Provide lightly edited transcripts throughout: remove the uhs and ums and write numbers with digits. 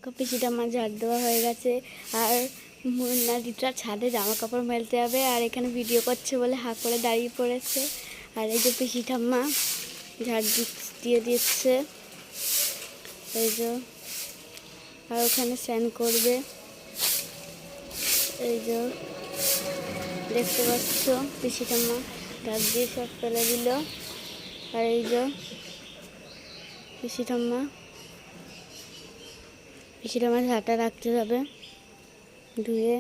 পিসিটা আমার ঝাড় দেওয়া হয়ে গেছে আর মুন্নাদিটা ছাদে জামা কাপড় মেলতে হবে আর এখানে ভিডিও করছে বলে হাঁ করে দাঁড়িয়ে পড়েছে। আর এই যে পিসি ঠাম্মা ঝাড় দিয়ে দিচ্ছে এই যে। আর ওখানে স্নান করবে এই যে দেখতে পাচ্ছ পিসি ঠাম্মা ঝাড় দিয়ে সব ফেলে দিল। আর এই যে পিসি ঠাম্মা ঝাঁটা রাখতে হবে ধুয়ে।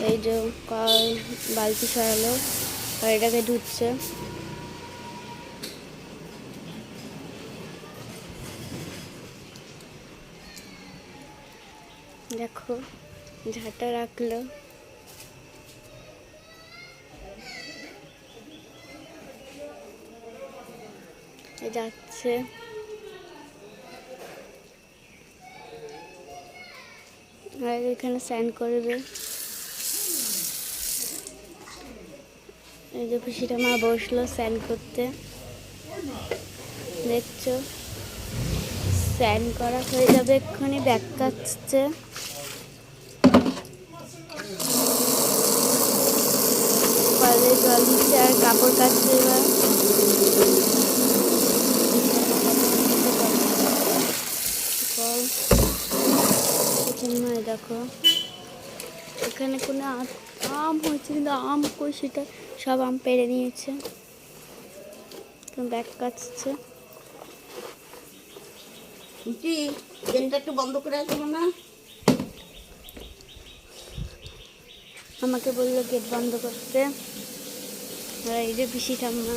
এই যে বালতি সরালো আর এটাকে ধুচ্ছে। দেখো ঝাঁটা রাখলো যাচ্ছে। আর এখানে স্নান করবে এই যে পিসিটা মা বসলো স্নান করতে দেখছো। স্নান করা হয়ে যাবে এক্ষুনি ব্যাগ কাচছে। কলে জল দিচ্ছে আর কাপড় কাচছে। এবার দেখো এখানে কোনো আম হয়েছে কিন্তু আম কই সেটা সব আম পেড়ে নিয়েছে। ব্যাগ কাটছে। একটু বন্ধ করে আসবো না, আমাকে বললো গেট বন্ধ করতে। আর এই যে পিসি ঠাম্মা